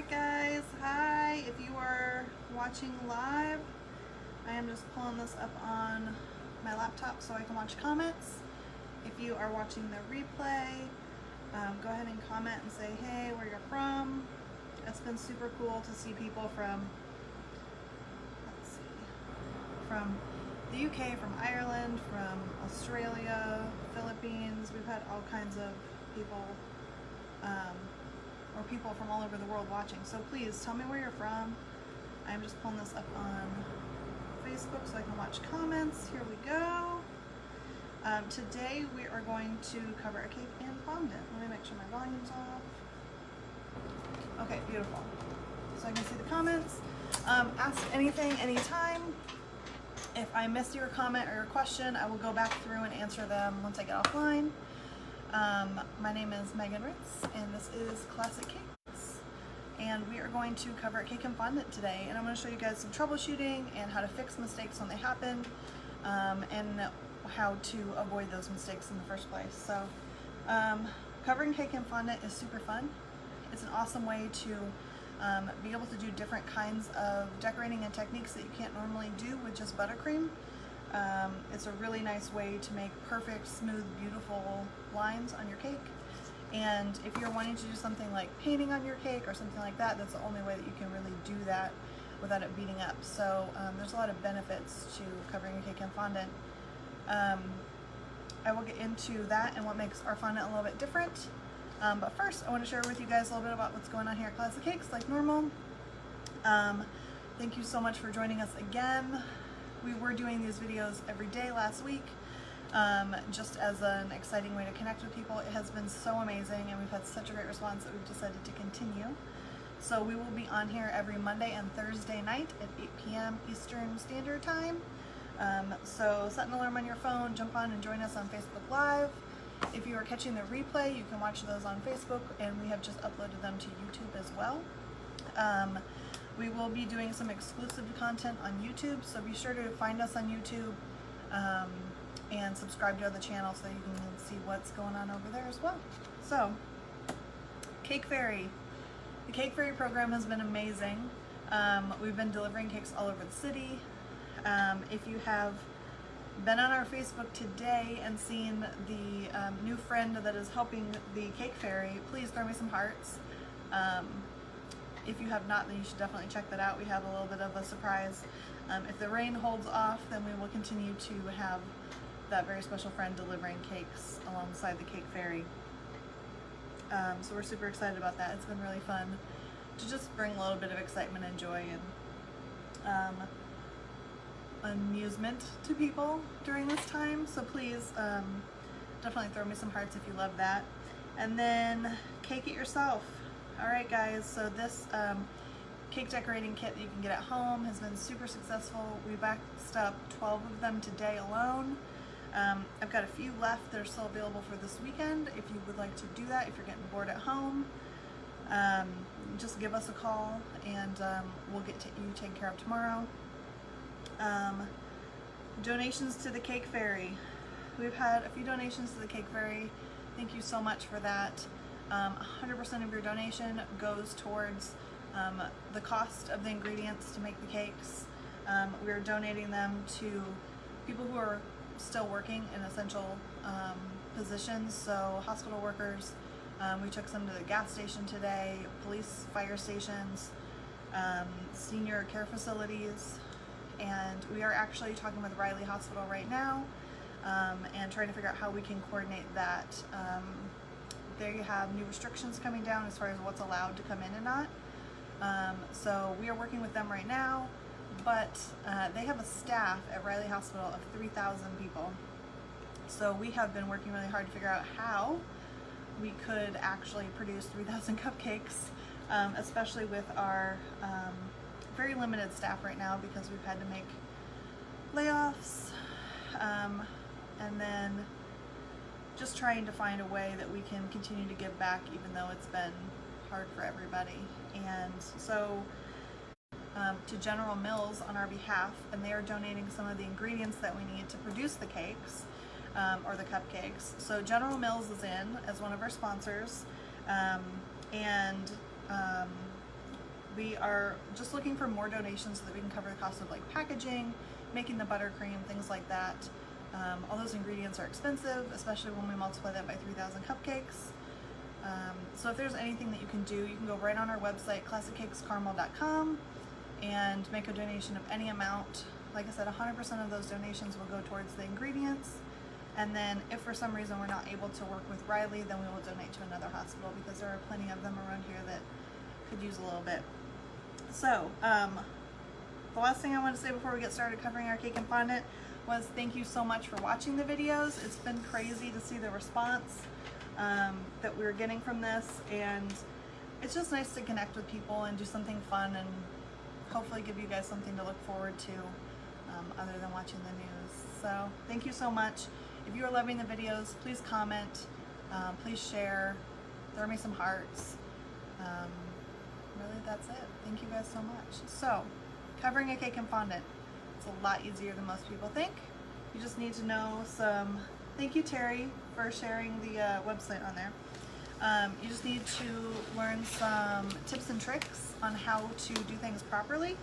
Alright guys, hi. If you are watching live, I am just pulling this up on my laptop so I can watch comments. If you are watching the replay, go ahead and comment and say hey, where you're from. It's been super cool to see people from, from the UK, from Ireland, from Australia, Philippines. We've had all kinds of people, or people from all over the world watching. So please tell me where you're from. I'm just pulling this up on Facebook so I can watch comments. Here we go. Today we are going to cover a cake and fondant. Let me make sure my volume's off. Okay, beautiful. So I can see the comments. Ask anything, anytime. If I missed your comment or your question, I will go back through and answer them once I get offline. My name is Megan Ritz, and this is Classic Cakes. And we are going to cover a cake and fondant today, and I'm going to show you guys some troubleshooting and how to fix mistakes when they happen, and how to avoid those mistakes in the first place. So, covering cake and fondant is super fun. It's an awesome way to be able to do different kinds of decorating and techniques that you can't normally do with just buttercream. It's a really nice way to make perfect, smooth, beautiful lines on your cake. And if you're wanting to do something like painting on your cake or something like that, that's the only way that you can really do that without it beating up. So there's a lot of benefits to covering a cake and fondant. I will get into that and what makes our fondant a little bit different. But first, I want to share with you guys a little bit about what's going on here at Classic Cakes, like normal. Thank you so much for joining us again. We were doing these videos every day last week, just as an exciting way to connect with people. It has been so amazing, and we've had such a great response that we've decided to continue. So we will be on here every Monday and Thursday night at 8 p.m. Eastern Standard Time. So set an alarm on your phone, jump on and join us on Facebook Live. If you are catching the replay, you can watch those on Facebook, and we have just uploaded them to YouTube as well. We will be doing some exclusive content on YouTube, so be sure to find us on YouTube and subscribe to the channel so you can see what's going on over there as well. So, Cake Fairy. The Cake Fairy program has been amazing. We've been delivering cakes all over the city. If you have been on our Facebook today and seen the new friend that is helping the Cake Fairy, please throw me some hearts. If you have not, then you should definitely check that out. We have a little bit of a surprise. If the rain holds off, then we will continue to have that very special friend delivering cakes alongside the Cake Fairy. So we're super excited about that. It's been really fun to just bring a little bit of excitement and joy and amusement to people during this time. So please definitely throw me some hearts if you love that. And then cake it yourself. Alright guys, so this cake decorating kit that you can get at home has been super successful. We backed up 12 of them today alone. I've got a few left that are still available for this weekend if you would like to do that. If you're getting bored at home, just give us a call, and we'll get you taken care of tomorrow. Donations to the Cake Fairy. We've had a few donations to the Cake Fairy. Thank you so much for that. 100% of your donation goes towards the cost of the ingredients to make the cakes. We're donating them to people who are still working in essential positions, so hospital workers. We took some to the gas station today, police, fire stations, senior care facilities, and we are actually talking with Riley Hospital right now and trying to figure out how we can coordinate that. They have new restrictions coming down as far as what's allowed to come in and not. So we are working with them right now, but they have a staff at Riley Hospital of 3,000 people. So we have been working really hard to figure out how we could actually produce 3,000 cupcakes, especially with our very limited staff right now because we've had to make layoffs, and then just trying to find a way that we can continue to give back even though it's been hard for everybody. And so to General Mills on our behalf, and they are donating some of the ingredients that we need to produce the cakes, or the cupcakes. So General Mills is in as one of our sponsors, and We are just looking for more donations so that we can cover the cost of like packaging, making the buttercream, things like that. All those ingredients are expensive, especially when we multiply that by 3,000 cupcakes. So if there's anything that you can do, you can go right on our website, classiccakescarmel.com, and make a donation of any amount. Like I said, 100% of those donations will go towards the ingredients. And then if for some reason we're not able to work with Riley, then we will donate to another hospital, because there are plenty of them around here that could use a little bit. So, the last thing I want to say before we get started covering our cake and fondant was thank you so much for watching the videos. It's been crazy to see the response that we're getting from this, and it's just nice to connect with people and do something fun and hopefully give you guys something to look forward to other than watching the news. So thank you so much. If you are loving the videos, please comment, please share, throw me some hearts. Really, that's it. Thank you guys so much. So, covering a cake and fondant, it's a lot easier than most people think. You just need to know some, thank you Terry for sharing the website on there. You just need to learn some tips and tricks on how to do things properly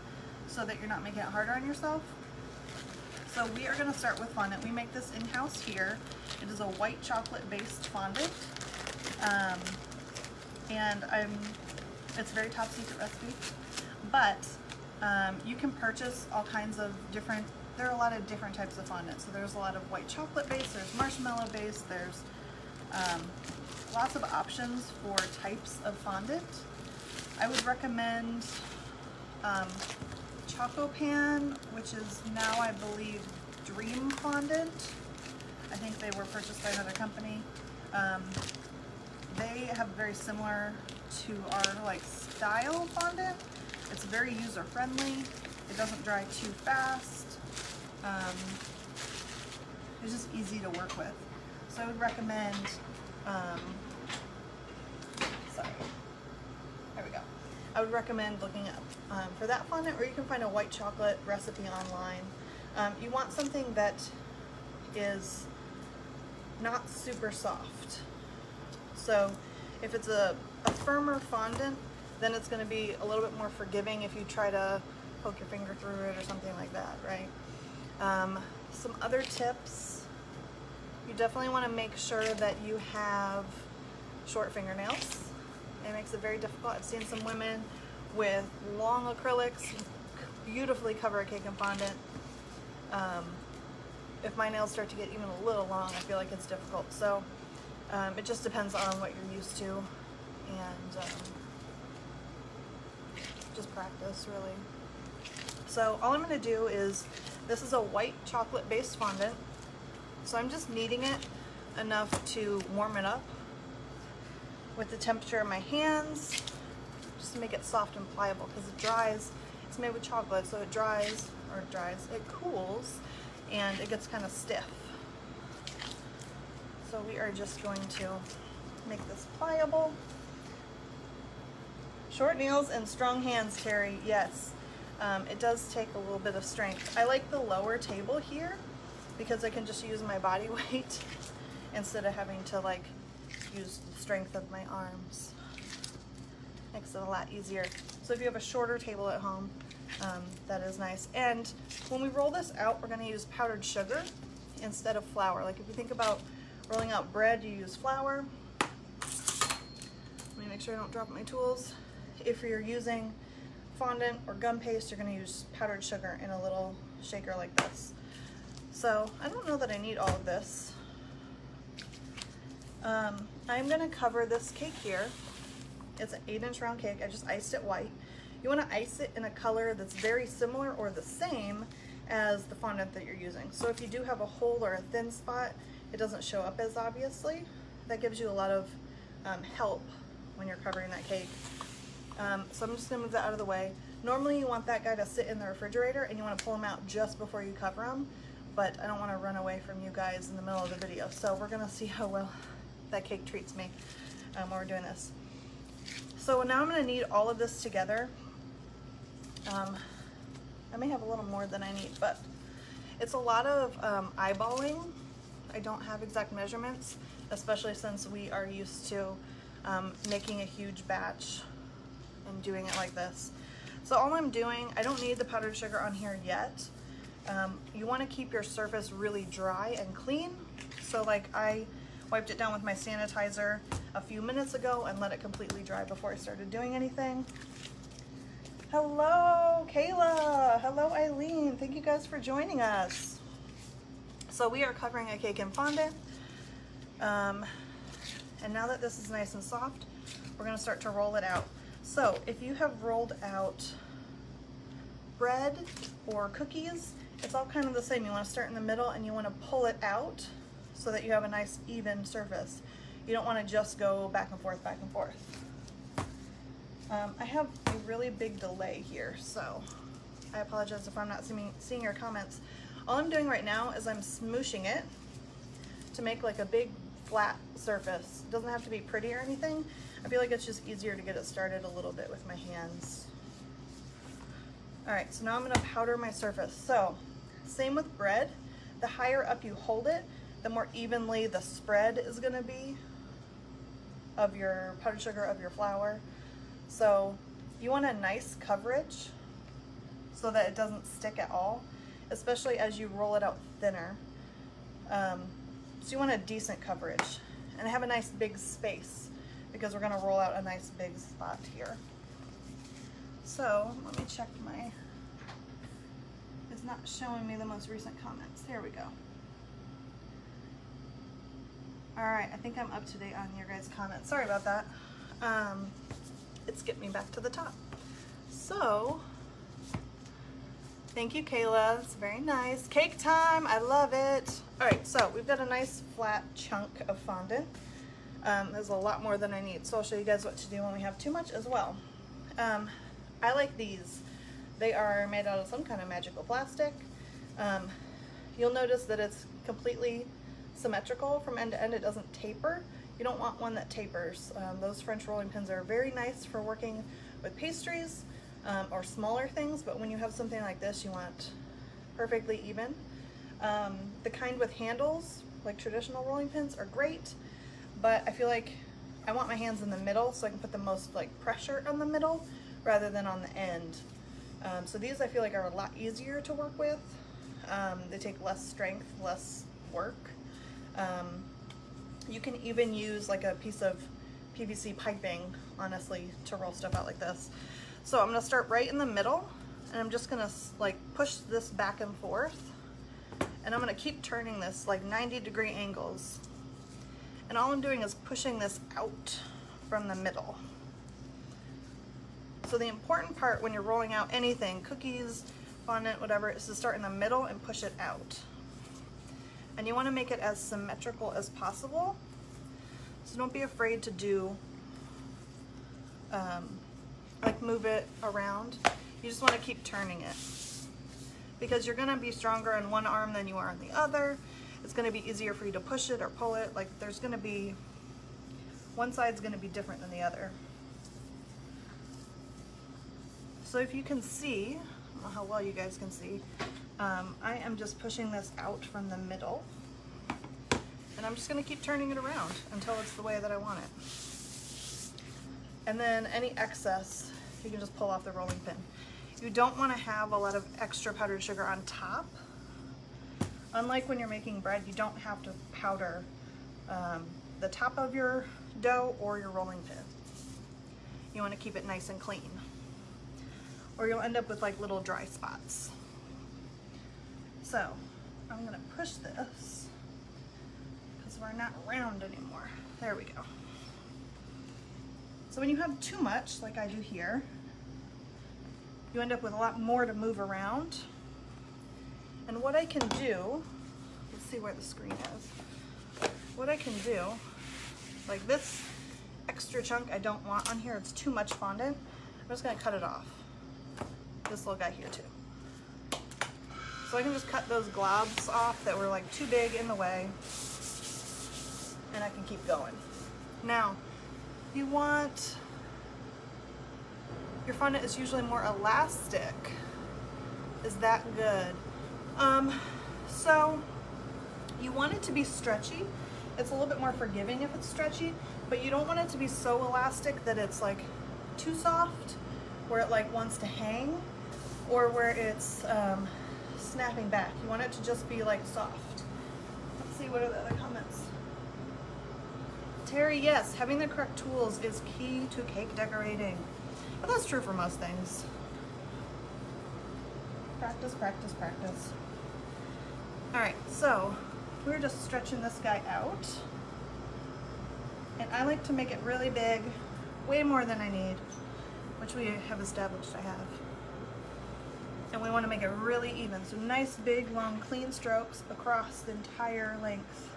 so that you're not making it harder on yourself. So we are going to start with fondant. We make this in-house here. It is a white chocolate based fondant. And it's a very top secret recipe, but you can purchase all kinds of different, there are a lot of different types of fondant. So there's a lot of white chocolate based, there's marshmallow based, there's lots of options for types of fondant. I would recommend Choco Pan, which is now I believe Dream Fondant. I think they were purchased by another company. They have very similar to our like style fondant. It's very user friendly. It doesn't dry too fast. It's just easy to work with. So I would recommend, sorry, there we go. I would recommend looking up for that fondant, or you can find a white chocolate recipe online. You want something that is not super soft. So if it's a firmer fondant, then it's going to be a little bit more forgiving if you try to poke your finger through it or something like that, right? Some other tips, you definitely want to make sure that you have short fingernails. It makes it very difficult. I've seen some women with long acrylics beautifully cover a cake and fondant. If my nails start to get even a little long, I feel like it's difficult. So it just depends on what you're used to, and just practice, really. So all I'm going to do is, this is a white chocolate based fondant, so I'm just kneading it enough to warm it up with the temperature of my hands, just to make it soft and pliable, because it dries. It's made with chocolate, so it dries, it cools, and it gets kind of stiff. So we are just going to make this pliable. Short nails and strong hands, Terry. Yes, it does take a little bit of strength. I like the lower table here because I can just use my body weight instead of having to like use the strength of my arms. Makes it a lot easier. So if you have a shorter table at home, that is nice. And when we roll this out, we're going to use powdered sugar instead of flour. Like if you think about rolling out bread, you use flour. Let me make sure I don't drop my tools. If you're using fondant or gum paste, you're going to use powdered sugar in a little shaker like this. So I don't know that I need all of this. I'm going to cover this cake here. It's an 8-inch round cake. I just iced it white. You want to ice it in a color that's very similar or the same as the fondant that you're using. So if you do have a hole or a thin spot, it doesn't show up as obviously. That gives you a lot of help when you're covering that cake. So I'm just going to move that out of the way. Normally you want that guy to sit in the refrigerator and you want to pull him out just before you cover him, but I don't want to run away from you guys in the middle of the video. So we're going to see how well that cake treats me while we're doing this. So now I'm going to knead all of this together. I may have a little more than I need, but it's a lot of eyeballing. I don't have exact measurements, especially since we are used to making a huge batch and doing it like this. So all I'm doing, I don't need the powdered sugar on here yet. You want to keep your surface really dry and clean. So like I wiped it down with my sanitizer a few minutes ago and let it completely dry before I started doing anything. Hello, Kayla. Hello, Eileen. Thank you guys for joining us. So we are covering a cake in fondant. And now that this is nice and soft, we're gonna start to roll it out. So if you have rolled out bread or cookies, it's all kind of the same. You wanna start in the middle and you wanna pull it out so that you have a nice even surface. You don't wanna just go back and forth, back and forth. I have a really big delay here, so I apologize if I'm not seeing your comments. All I'm doing right now is I'm smooshing it to make like a big flat surface. It doesn't have to be pretty or anything. I feel like it's just easier to get it started a little bit with my hands. All right, so now I'm gonna powder my surface. So, same with bread. The higher up you hold it, the more evenly the spread is gonna be of your powdered sugar, of your flour. So you want a nice coverage so that it doesn't stick at all, especially as you roll it out thinner. So you want a decent coverage and have a nice big space because we're gonna roll out a nice big spot here. So let me check it's not showing me the most recent comments. Here we go. All right, I think I'm up to date on your guys' comments. Sorry about that. It's getting me back to the top. So, thank you, Kayla. It's very nice. Cake time, I love it. All right, so we've got a nice flat chunk of fondant. There's a lot more than I need, so I'll show you guys what to do when we have too much as well. I like these. They are made out of some kind of magical plastic. You'll notice that it's completely symmetrical from end to end. It doesn't taper. You don't want one that tapers. Those French rolling pins are very nice for working with pastries or smaller things, but when you have something like this, you want perfectly even. The kind with handles, like traditional rolling pins, are great, but I feel like I want my hands in the middle so I can put the most like pressure on the middle rather than on the end. So these I feel like are a lot easier to work with. They take less strength, less work. You can even use like a piece of PVC piping, honestly, to roll stuff out like this. So I'm gonna start right in the middle and I'm just gonna like push this back and forth. And I'm gonna keep turning this like 90-degree angles. And all I'm doing is pushing this out from the middle. So the important part when you're rolling out anything, cookies, fondant, whatever, is to start in the middle and push it out. And you want to make it as symmetrical as possible. So don't be afraid to do, like move it around. You just want to keep turning it because you're going to be stronger in one arm than you are in the other. It's going to be easier for you to push it or pull it. Like there's going to be, one side's going to be different than the other. So if you can see, I don't know how well you guys can see, I am just pushing this out from the middle and I'm just going to keep turning it around until it's the way that I want it. And then any excess you can just pull off the rolling pin. You don't want to have a lot of extra powdered sugar on top. Unlike when you're making bread, you don't have to powder the top of your dough or your rolling pin. You want to keep it nice and clean, or you'll end up with like little dry spots. So I'm gonna push this because we're not round anymore. There we go. So when you have too much, like I do here, you end up with a lot more to move around. And what I can do, let's see where the screen is. What I can do, like this extra chunk I don't want on here, it's too much fondant. I'm just gonna cut it off. This little guy here too. So I can just cut those globs off that were like too big in the way, and I can keep going. Now, you want, your fondant is usually more elastic. Is that good? So you want it to be stretchy. It's a little bit more forgiving if it's stretchy, but you don't want it to be so elastic that it's like too soft, where it like wants to hang, or where it's snapping back. You want it to just be like soft. Let's see, what are the other comments? Terry, yes, having the correct tools is key to cake decorating. But that's true for most things. Practice, practice, practice. All right, so we're just stretching this guy out. And I like to make it really big, way more than I need, which we have established I have. And we want to make it really even. So nice, big, long, clean strokes across the entire length.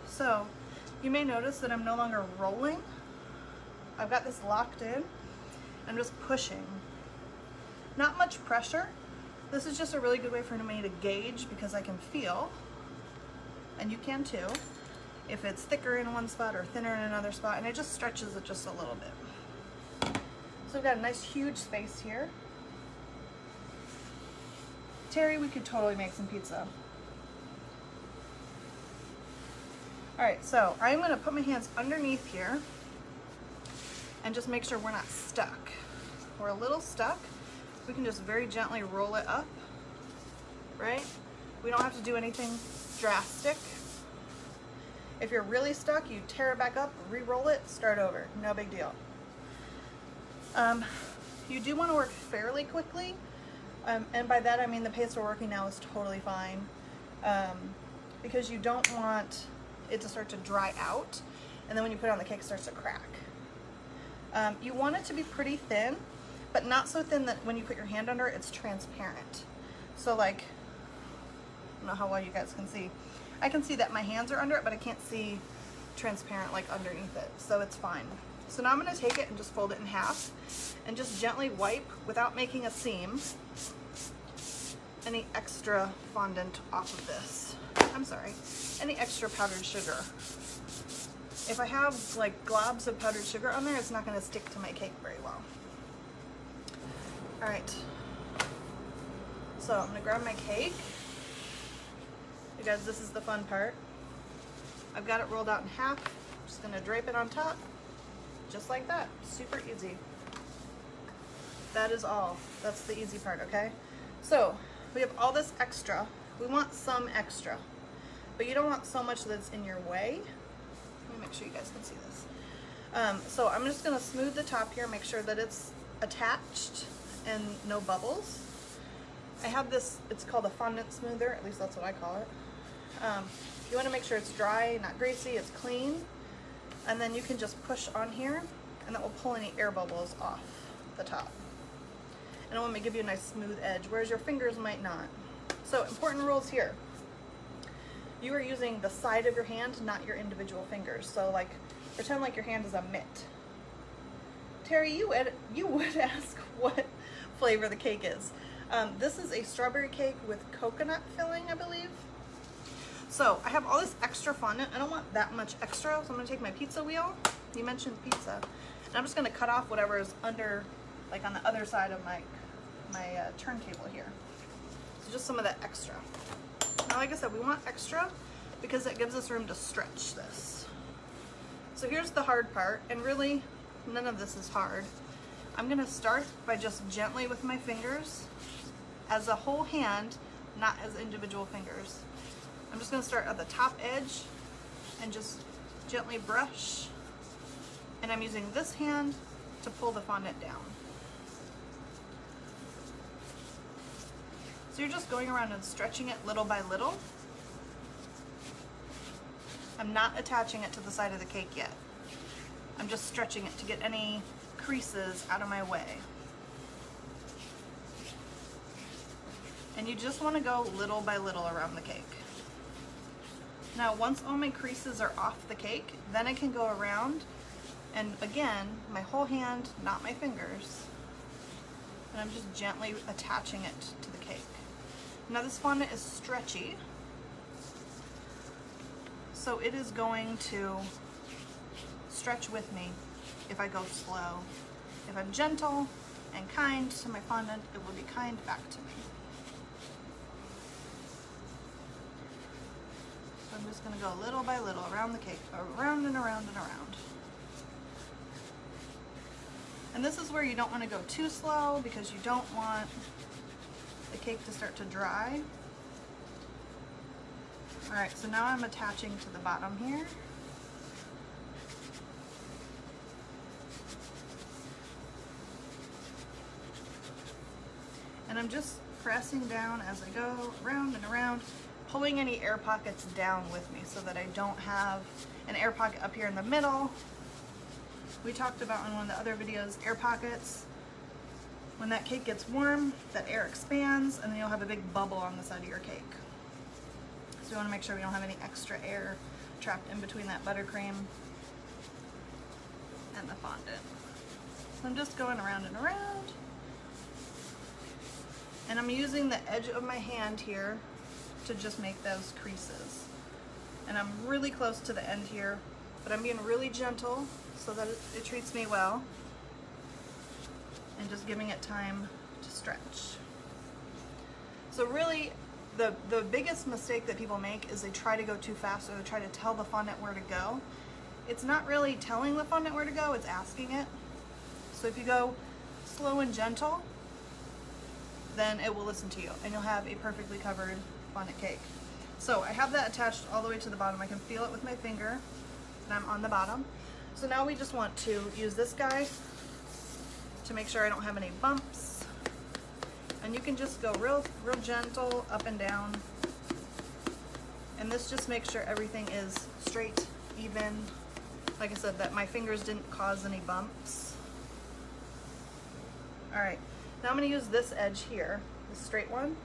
So you may notice that I'm no longer rolling. I've got this locked in. I'm just pushing. Not much pressure. This is just a really good way for me to gauge, because I can feel, and you can too, if it's thicker in one spot or thinner in another spot, and it just stretches it just a little bit. So we've got a nice huge space here. Terry, we could totally make some pizza. All right, so I'm gonna put my hands underneath here and just make sure we're not stuck. We're a little stuck. We can just very gently roll it up, right? We don't have to do anything drastic. If you're really stuck, you tear it back up, re-roll it, start over, no big deal. You do want to work fairly quickly, and by that I mean the pace we're working now is totally fine, because you don't want it to start to dry out, and then when you put it on the cake, it starts to crack. You want it to be pretty thin, but not so thin that when you put your hand under it, it's transparent. So like, I don't know how well you guys can see. I can see that my hands are under it, but I can't see transparent like underneath it, so it's fine. So now I'm gonna take it and just fold it in half and just gently wipe, without making a seam, any extra fondant off of this. I'm sorry, any extra powdered sugar. If I have like globs of powdered sugar on there, it's not gonna stick to my cake very well. All right, so I'm gonna grab my cake. You guys, this is the fun part. I've got it rolled out in half. I'm just gonna drape it on top, just like that. Super easy. That is all. That's the easy part, okay? So we have all this extra. We want some extra, but you don't want so much that's in your way. Let me make sure you guys can see this. So I'm just gonna smooth the top here, make sure that it's attached and no bubbles. I have this, it's called a fondant smoother, at least that's what I call it. You want to make sure it's dry, not greasy, it's clean, and then you can just push on here and that will pull any air bubbles off the top, and it will give you a nice smooth edge, whereas your fingers might not. So important rules here: you are using the side of your hand, not your individual fingers. So like, pretend like your hand is a mitt. Terry, you would ask what flavor the cake is. This is a strawberry cake with coconut filling, I believe. So I have all this extra fondant. I don't want that much extra, so I'm gonna take my pizza wheel. You mentioned pizza. And I'm just gonna cut off whatever is under, like on the other side of my turntable here. So just some of that extra. Now, like I said, we want extra because it gives us room to stretch this. So here's the hard part, and really none of this is hard. I'm gonna start by just gently with my fingers as a whole hand, not as individual fingers. I'm just gonna start at the top edge and just gently brush, and I'm using this hand to pull the fondant down. So you're just going around and stretching it little by little. I'm not attaching it to the side of the cake yet. I'm just stretching it to get any creases out of my way. And you just want to go little by little around the cake. Now, once all my creases are off the cake, then I can go around, and again, my whole hand, not my fingers, and I'm just gently attaching it to the cake. Now this fondant is stretchy, so it is going to stretch with me if I go slow. If I'm gentle and kind to my fondant, it will be kind back to me. So I'm just gonna go little by little around the cake, around and around and around. And this is where you don't want to go too slow because you don't want the cake to start to dry. All right, so now I'm attaching to the bottom here. And I'm just pressing down as I go around and around, pulling any air pockets down with me so that I don't have an air pocket up here in the middle. We talked about in one of the other videos, air pockets. When that cake gets warm, that air expands and then you'll have a big bubble on the side of your cake. So we want to make sure we don't have any extra air trapped in between that buttercream and the fondant. So I'm just going around and around. And I'm using the edge of my hand here to just make those creases. And I'm really close to the end here, but I'm being really gentle so that it treats me well. And just giving it time to stretch. So really, the biggest mistake that people make is they try to go too fast, or they try to tell the fondant where to go. It's not really telling the fondant where to go, it's asking it. So if you go slow and gentle, then it will listen to you and you'll have a perfectly covered fondant cake. So I have that attached all the way to the bottom. I can feel it with my finger and I'm on the bottom. So now we just want to use this guy to make sure I don't have any bumps. And you can just go real gentle up and down. And this just makes sure everything is straight, even. Like I said, that my fingers didn't cause any bumps. All right. Now I'm going to use this edge here, the straight one,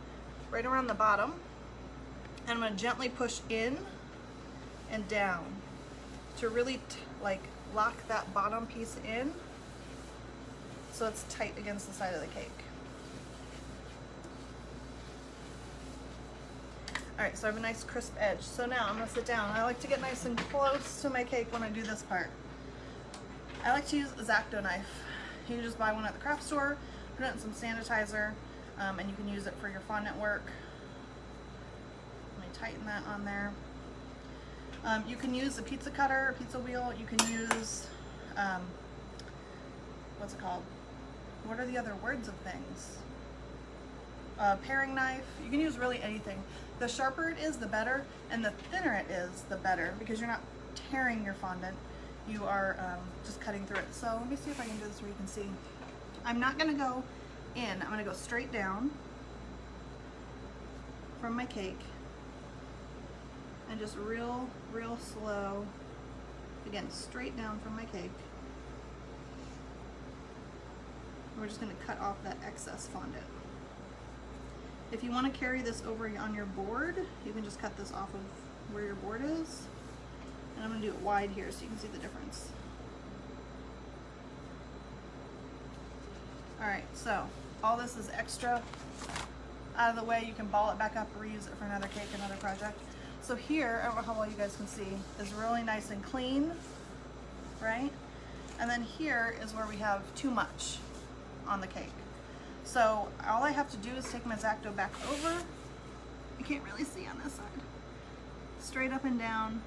right around the bottom, and I'm going to gently push in and down to really like lock that bottom piece in so it's tight against the side of the cake. All right, so I have a nice crisp edge. So now I'm going to sit down. I like to get nice and close to my cake when I do this part. I like to use a X-Acto knife. You can just buy one at the craft store. Put it in some sanitizer, and you can use it for your fondant work. Let me tighten that on there. You can use a pizza cutter, a pizza wheel. You can use, what's it called? What are the other words of things? Paring knife. You can use really anything. The sharper it is, the better, and the thinner it is, the better, because you're not tearing your fondant. You are just cutting through it. So let me see if I can do this where you can see. I'm not going to go in. I'm going to go straight down from my cake and just real slow. Again, straight down from my cake. We're just going to cut off that excess fondant. If you want to carry this over on your board, you can just cut this off of where your board is. And I'm going to do it wide here so you can see the difference. Alright, so all this is extra out of the way. You can ball it back up, reuse it for another cake, another project. So here, I don't know how well you guys can see, is really nice and clean, right? And then here is where we have too much on the cake. So all I have to do is take my X-Acto back over. You can't really see on this side. Straight up and down.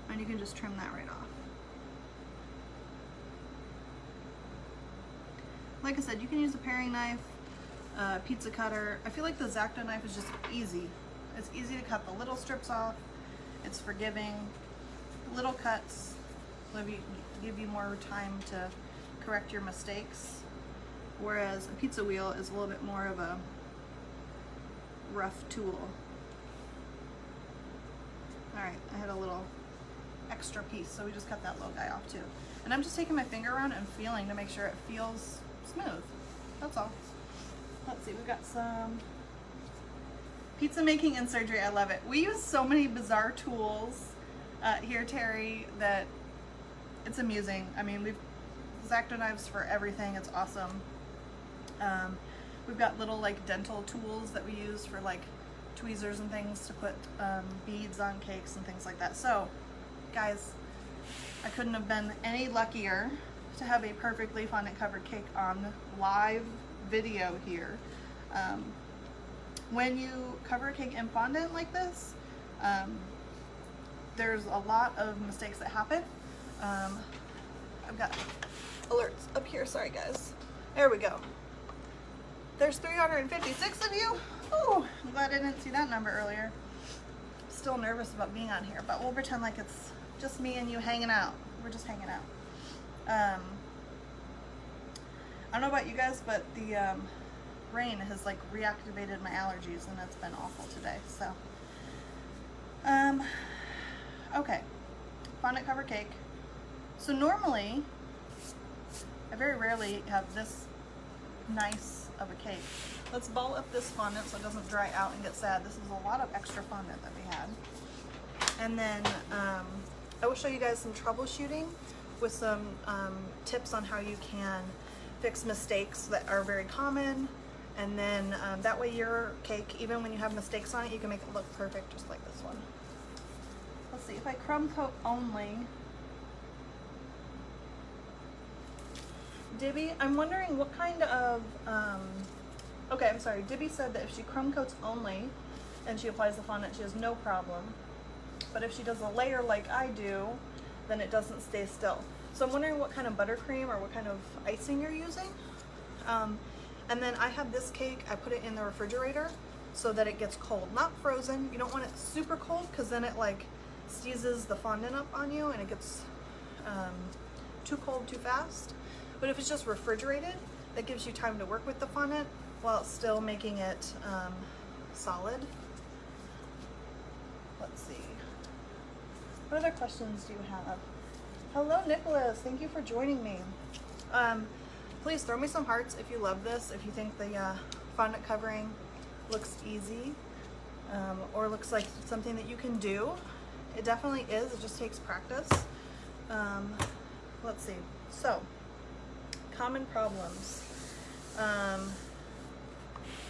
And you can just trim that right off. Like I said, you can use a paring knife, pizza cutter. I feel like the X-Acto knife is just easy. It's easy to cut the little strips off. It's forgiving. Little cuts will give you more time to correct your mistakes. Whereas a pizza wheel is a little bit more of a rough tool. All right, I had a little extra piece, so we just cut that little guy off too. And I'm just taking my finger around and feeling to make sure it feels smooth. That's all. Let's see, we've got some pizza making in surgery. I love it. We use so many bizarre tools here, Terry, that it's amusing. I mean, we've X-Acto knives for everything. It's awesome. We've got little like dental tools that we use for like tweezers and things to put beads on cakes and things like that. So guys, I couldn't have been any luckier to have a perfectly fondant covered cake on live video here. When you cover a cake in fondant like this, there's a lot of mistakes that happen. I've got alerts up here, sorry guys. There we go. There's 356 of you. Ooh, I'm glad I didn't see that number earlier. Still nervous about being on here, but we'll pretend like it's just me and you hanging out. We're just hanging out. I don't know about you guys, but the rain has like reactivated my allergies and it's been awful today, so. Okay, fondant cover cake. So normally, I very rarely have this nice of a cake. Let's ball up this fondant so it doesn't dry out and get sad. This is a lot of extra fondant that we had. And then I will show you guys some troubleshooting with some tips on how you can fix mistakes that are very common. And then that way your cake, even when you have mistakes on it, you can make it look perfect just like this one. Let's see, if I crumb coat only. Dibby, I'm wondering what kind of, okay, I'm sorry. Dibby said that if she crumb coats only and she applies the fondant, she has no problem. But if she does a layer like I do, then it doesn't stay still. So I'm wondering what kind of buttercream or what kind of icing you're using. And then I have this cake, I put it in the refrigerator so that it gets cold, not frozen. You don't want it super cold because then it like seizes the fondant up on you and it gets too cold too fast. But if it's just refrigerated, that gives you time to work with the fondant while it's still making it solid. Let's see. What other questions do you have? Hello, Nicholas. Thank you for joining me. Please throw me some hearts if you love this, if you think the fondant covering looks easy or looks like something that you can do. It definitely is. It just takes practice. Let's see. So, common problems. I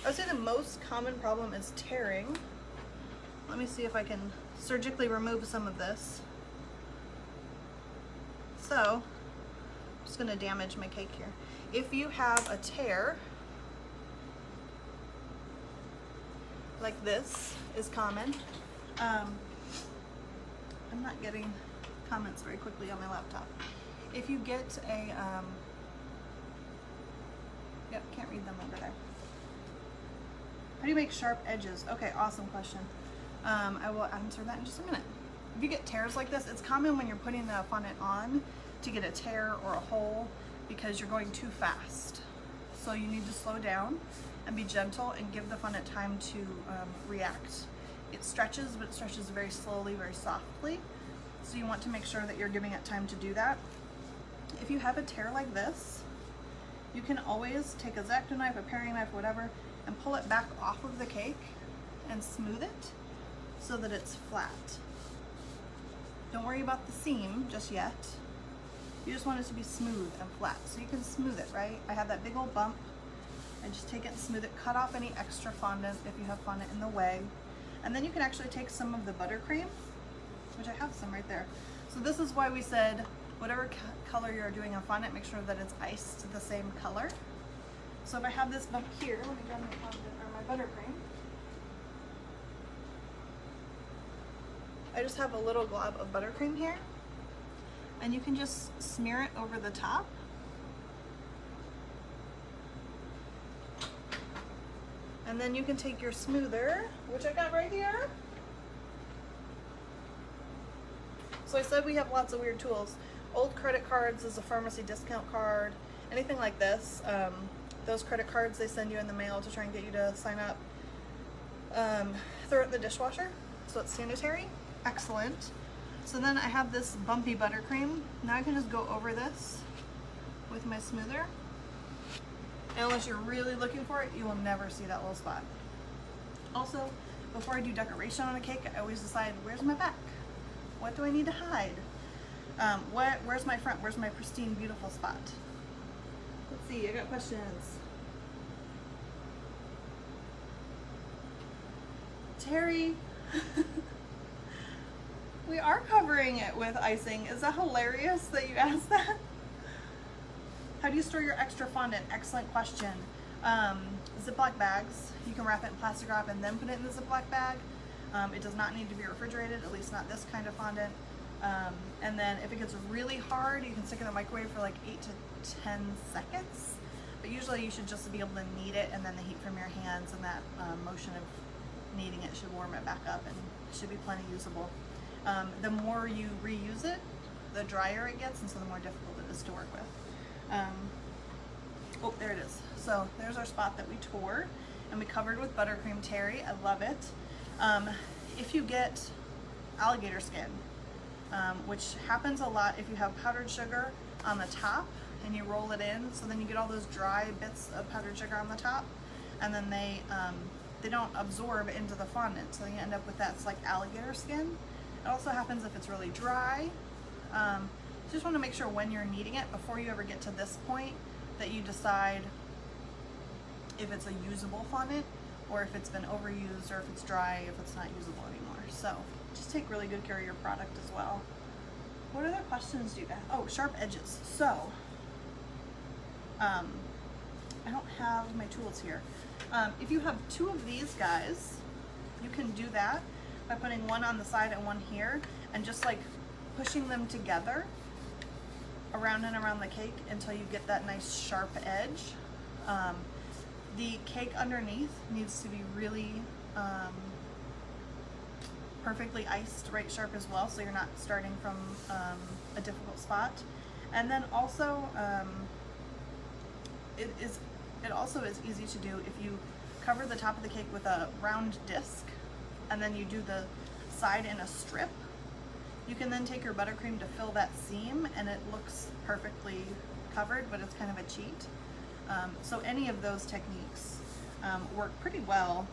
would say the most common problem is tearing. Let me see if I can surgically remove some of this. So, I'm just going to damage my cake here. If you have a tear, like this is common. I'm not getting comments very quickly on my laptop. If you get a, yep, can't read them over there. How do you make sharp edges? Okay, awesome question. I will answer that in just a minute. If you get tears like this, it's common when you're putting the fondant on to get a tear or a hole because you're going too fast. So you need to slow down and be gentle and give the fondant time to react. It stretches, but it stretches very slowly, very softly. So you want to make sure that you're giving it time to do that. If you have a tear like this, you can always take a X-Acto knife, a paring knife, whatever, and pull it back off of the cake and smooth it so that it's flat. Don't worry about the seam just yet. You just want it to be smooth and flat. So you can smooth it, right? I have that big old bump. I just take it and smooth it, cut off any extra fondant if you have fondant in the way. And then you can actually take some of the buttercream, which I have some right there. So this is why we said, whatever color you're doing on fondant, make sure that it's iced the same color. So if I have this bump here, let me grab my fondant or my buttercream. I just have a little glob of buttercream here, and you can just smear it over the top. And then you can take your smoother, which I got right here. So I said we have lots of weird tools. Old credit cards is a pharmacy discount card, anything like this. Those credit cards they send you in the mail to try and get you to sign up. Throw it in the dishwasher so it's sanitary. Excellent. So then I have this bumpy buttercream. Now I can just go over this with my smoother. And unless you're really looking for it, you will never see that little spot. Also, before I do decoration on a cake, I always decide, where's my back? What do I need to hide? Where's my front? Where's my pristine, beautiful spot? Let's see, I got questions. Terry, we are covering it with icing. Is that hilarious that you asked that? How do you store your extra fondant? Excellent question. Ziploc bags. You can wrap it in plastic wrap and then put it in the Ziploc bag. It does not need to be refrigerated, at least not this kind of fondant. And then if it gets really hard, you can stick it in the microwave for like 8 to 10 seconds. But usually you should just be able to knead it, and then the heat from your hands and that motion of kneading it should warm it back up, and it should be plenty usable. The more you reuse it, the drier it gets, and so the more difficult it is to work with. Oh, there it is. So there's our spot that we tore, and we covered with buttercream terry. I love it. If you get alligator skin, which happens a lot if you have powdered sugar on the top and you roll it in, so then you get all those dry bits of powdered sugar on the top, and then they don't absorb into the fondant, so you end up with that, it's like alligator skin. It also happens if it's really dry. Just want to make sure when you're kneading it, before you ever get to this point, that you decide if it's a usable fondant, or if it's been overused, or if it's dry, if it's not usable anymore. So just take really good care of your product as well. What other questions do you have? Oh, sharp edges. So I don't have my tools here. If you have two of these guys, you can do that by putting one on the side and one here, and just like pushing them together around and around the cake until you get that nice sharp edge. The cake underneath needs to be really perfectly iced, right sharp as well, so you're not starting from a difficult spot. And then also, it also is easy to do if you cover the top of the cake with a round disc, and then you do the side in a strip. You can then take your buttercream to fill that seam, and it looks perfectly covered, but it's kind of a cheat. So any of those techniques work pretty well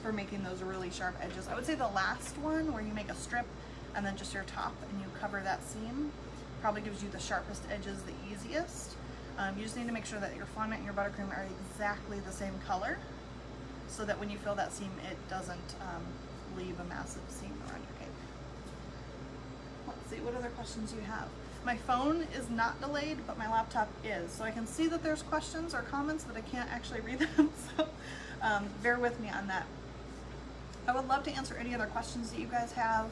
for making those really sharp edges. I would say the last one, where you make a strip and then just your top and you cover that seam, probably gives you the sharpest edges the easiest. You just need to make sure that your fondant and your buttercream are exactly the same color, so that when you fill that seam, it doesn't leave a massive seam around your cake. Let's see, what other questions you have? My phone is not delayed, but my laptop is. So I can see that there's questions or comments, but I can't actually read them. So bear with me on that. I would love to answer any other questions that you guys have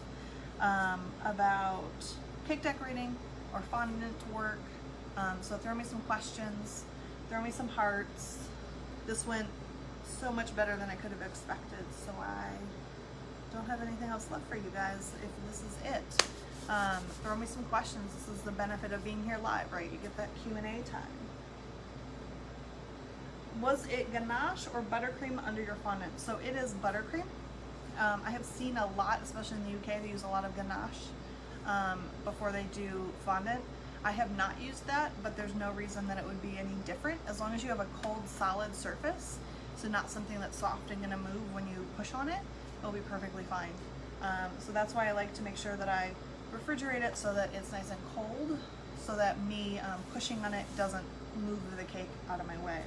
about cake decorating or fondant work. So throw me some questions, throw me some hearts. This went so much better than I could have expected, so I don't have anything else left for you guys if this is it. Throw me some questions. This is the benefit of being here live, right? You get that Q&A time. Was it ganache or buttercream under your fondant? So it is buttercream. I have seen a lot, especially in the UK, they use a lot of ganache before they do fondant. I have not used that, but there's no reason that it would be any different, as long as you have a cold, solid surface, so not something that's soft and gonna move when you push on it, it'll be perfectly fine. So that's why I like to make sure that I refrigerate it so that it's nice and cold, so that me pushing on it doesn't move the cake out of my way.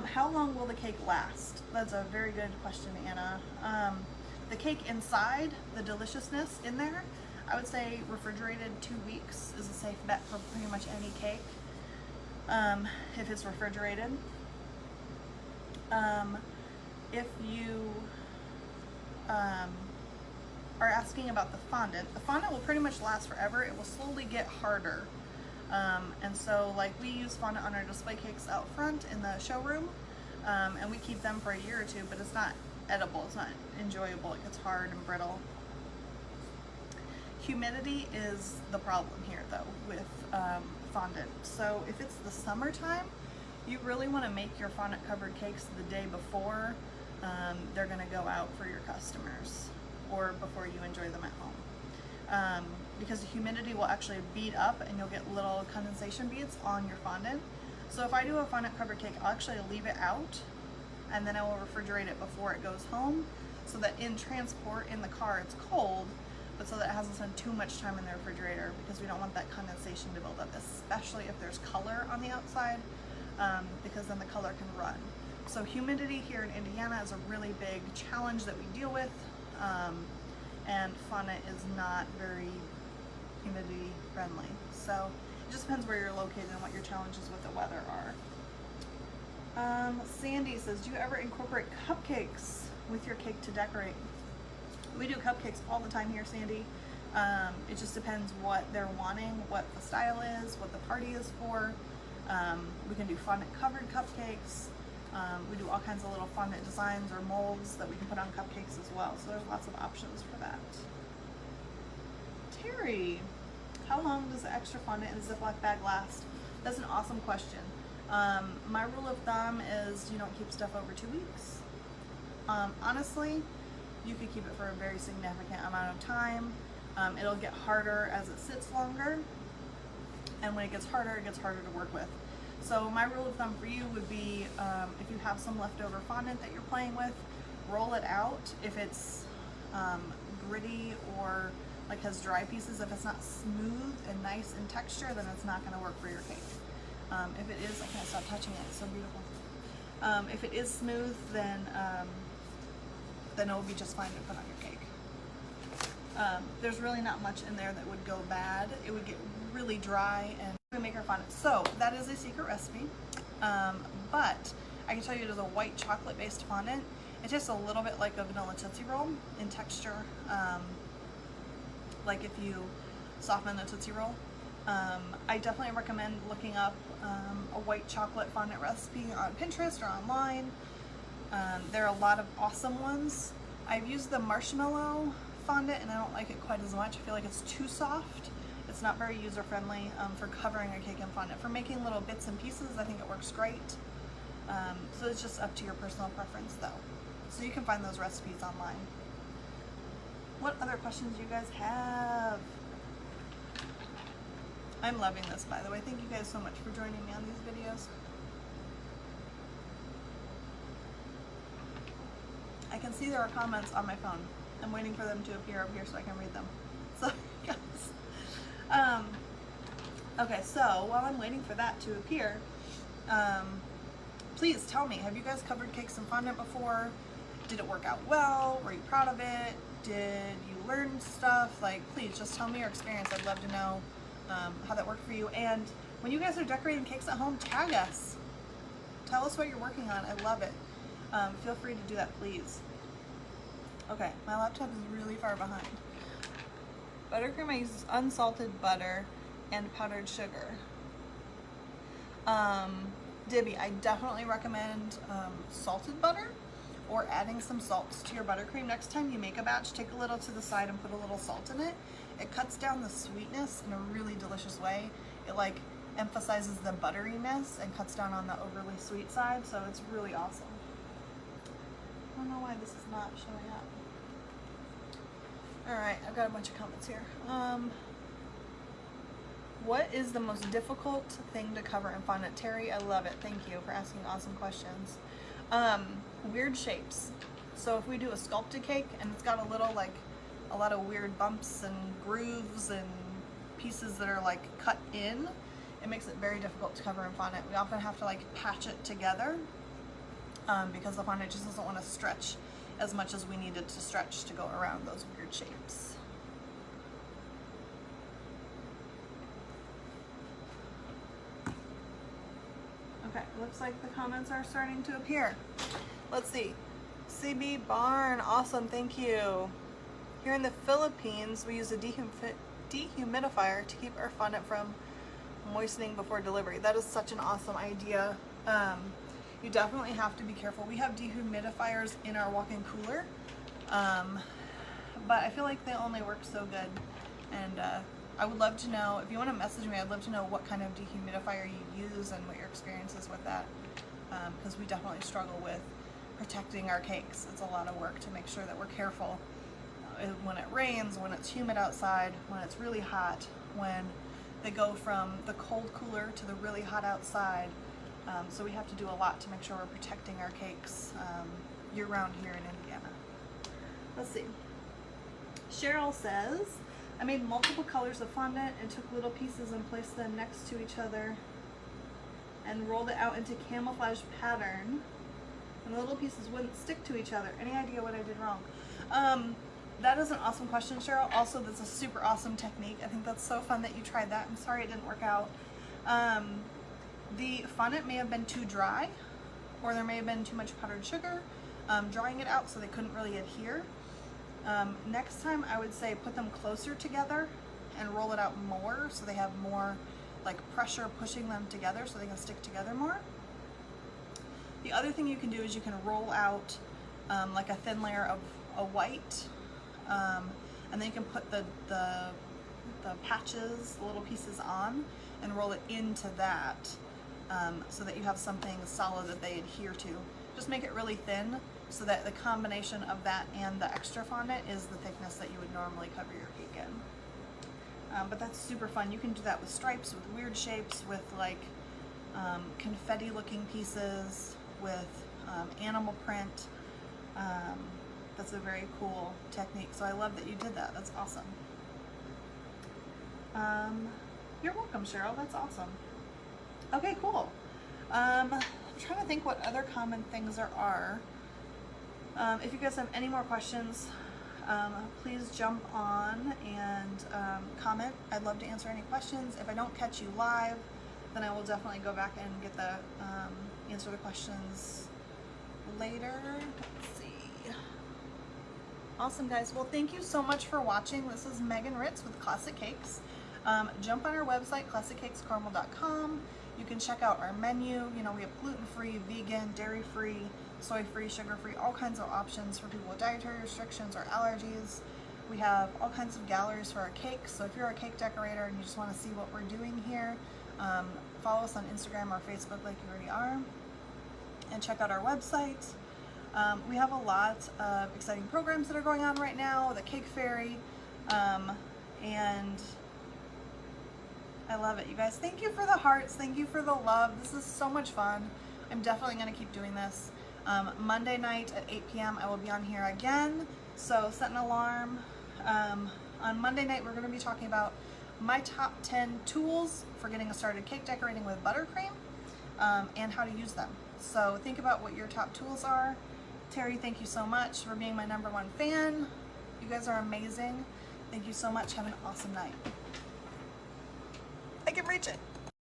How long will the cake last? That's a very good question, Anna. The cake inside, the deliciousness in there, I would say refrigerated 2 weeks is a safe bet for pretty much any cake, if it's refrigerated. If you are asking about the fondant will pretty much last forever. It will slowly get harder. And so like we use fondant on our display cakes out front in the showroom, and we keep them for a year or two, but it's not edible, it's not enjoyable, it gets hard and brittle. Humidity is the problem here though with fondant. So if it's the summertime, you really want to make your fondant covered cakes the day before they're going to go out for your customers, or before you enjoy them at home, because the humidity will actually bead up and you'll get little condensation beads on your fondant. So if I do a fondant covered cake, I'll actually leave it out, and then I will refrigerate it before it goes home, so that in transport in the car it's cold, but so that it hasn't spent too much time in the refrigerator, because we don't want that condensation to build up, especially if there's color on the outside, because then the color can run. So humidity here in Indiana is a really big challenge that we deal with, and fondant is not very humidity friendly. So it just depends where you're located and what your challenges with the weather are. Sandy says, do you ever incorporate cupcakes with your cake to decorate? We do cupcakes all the time here, Sandy. It just depends what they're wanting, what the style is, what the party is for. We can do fondant covered cupcakes. We do all kinds of little fondant designs or molds that we can put on cupcakes as well. So there's lots of options for that. Terry, how long does the extra fondant in a Ziploc bag last? That's an awesome question. My rule of thumb is you don't keep stuff over 2 weeks. Honestly, you could keep it for a very significant amount of time. It'll get harder as it sits longer, and when it gets harder to work with. So my rule of thumb for you would be, if you have some leftover fondant that you're playing with, roll it out. If it's gritty or like has dry pieces, if it's not smooth and nice in texture, then it's not going to work for your cake. If it is, I can't stop touching it, it's so beautiful. If it is smooth, then it will be just fine to put on your cake. There's really not much in there that would go bad. It would get really dry and we make our fondant. So that is a secret recipe, but I can tell you it is a white chocolate based fondant. It tastes a little bit like a vanilla Tootsie Roll in texture, like if you soften a Tootsie Roll. I definitely recommend looking up a white chocolate fondant recipe on Pinterest or online. There are a lot of awesome ones. I've used the marshmallow fondant and I don't like it quite as much. I feel like it's too soft. It's not very user friendly for covering a cake in fondant. For making little bits and pieces, I think it works great. So it's just up to your personal preference though. So you can find those recipes online. What other questions do you guys have? I'm loving this, by the way. Thank you guys so much for joining me on these videos. I can see there are comments on my phone. I'm waiting for them to appear up here so I can read them. So, yes. Okay, so while I'm waiting for that to appear, please tell me, have you guys covered cakes in fondant before? Did it work out well? Were you proud of it? Did you learn stuff? Like, please just tell me your experience. I'd love to know how that worked for you. And when you guys are decorating cakes at home, tag us. Tell us what you're working on. I love it. Feel free to do that, please. Okay, my laptop is really far behind. Buttercream, I use unsalted butter and powdered sugar. Dibby, I definitely recommend salted butter or adding some salts to your buttercream. Next time you make a batch, take a little to the side and put a little salt in it. It cuts down the sweetness in a really delicious way. It like emphasizes the butteriness and cuts down on the overly sweet side, so it's really awesome. I don't know why this is not showing up. Alright, I've got a bunch of comments here. What is the most difficult thing to cover in fondant? Terry, I love it. Thank you for asking awesome questions. Weird shapes. So if we do a sculpted cake and it's got a little like a lot of weird bumps and grooves and pieces that are like cut in, it makes it very difficult to cover in fondant. We often have to like patch it together because the fondant just doesn't want to stretch as much as we need it to stretch to go around those weird shapes. Okay, looks like the comments are starting to appear. Let's see. CB Barn, awesome, thank you. Here in the Philippines, we use a dehumidifier to keep our fondant from moistening before delivery. That is such an awesome idea. You definitely have to be careful. We have dehumidifiers in our walk-in cooler, but I feel like they only work so good. And I would love to know, if you want to message me, I'd love to know what kind of dehumidifier you use and what your experience is with that, because we definitely struggle with protecting our cakes. It's a lot of work to make sure that we're careful when it rains, when it's humid outside, when it's really hot, when they go from the cold cooler to the really hot outside. So we have to do a lot to make sure we're protecting our cakes year-round here in Indiana. Let's see. Cheryl says, I made multiple colors of fondant and took little pieces and placed them next to each other and rolled it out into camouflage pattern, and the little pieces wouldn't stick to each other. Any idea what I did wrong? That is an awesome question, Cheryl. Also, that's a super awesome technique. I think that's so fun that you tried that. I'm sorry it didn't work out. The fondant may have been too dry, or there may have been too much powdered sugar drying it out, so they couldn't really adhere. Next time I would say put them closer together and roll it out more so they have more like pressure pushing them together so they can stick together more. The other thing you can do is you can roll out like a thin layer of a white, and then you can put the patches, the little pieces on, and roll it into that, so that you have something solid that they adhere to. Just make it really thin so that the combination of that and the extra fondant is the thickness that you would normally cover your cake in. But that's super fun. You can do that with stripes, with weird shapes, with like confetti looking pieces, with animal print. That's a very cool technique. So I love that you did that. That's awesome. You're welcome, Cheryl. That's awesome. Okay, cool. I'm trying to think what other common things there are. If you guys have any more questions, please jump on and comment. I'd love to answer any questions. If I don't catch you live, then I will definitely go back and get the answer the questions later. Let's see. Awesome, guys. Well, thank you so much for watching. This is Megan Ritz with Classic Cakes. Jump on our website, classiccakescarmel.com. You can check out our menu. You know, we have gluten-free, vegan, dairy-free, soy-free, sugar-free, all kinds of options for people with dietary restrictions or allergies. We have all kinds of galleries for our cakes. So if you're a cake decorator and you just want to see what we're doing here, follow us on Instagram or Facebook like you already are, and check out our website. We have a lot of exciting programs that are going on right now, the Cake Fairy, and I love it, you guys. Thank you for the hearts. Thank you for the love. This is so much fun. I'm definitely going to keep doing this. Monday night at 8 p.m. I will be on here again, so set an alarm. On Monday night we're going to be talking about my top 10 tools for getting started cake decorating with buttercream, and how to use them. So think about what your top tools are. Terry, thank you so much for being my #1 fan. You guys are amazing. Thank you so much. Have an awesome night. I can reach it.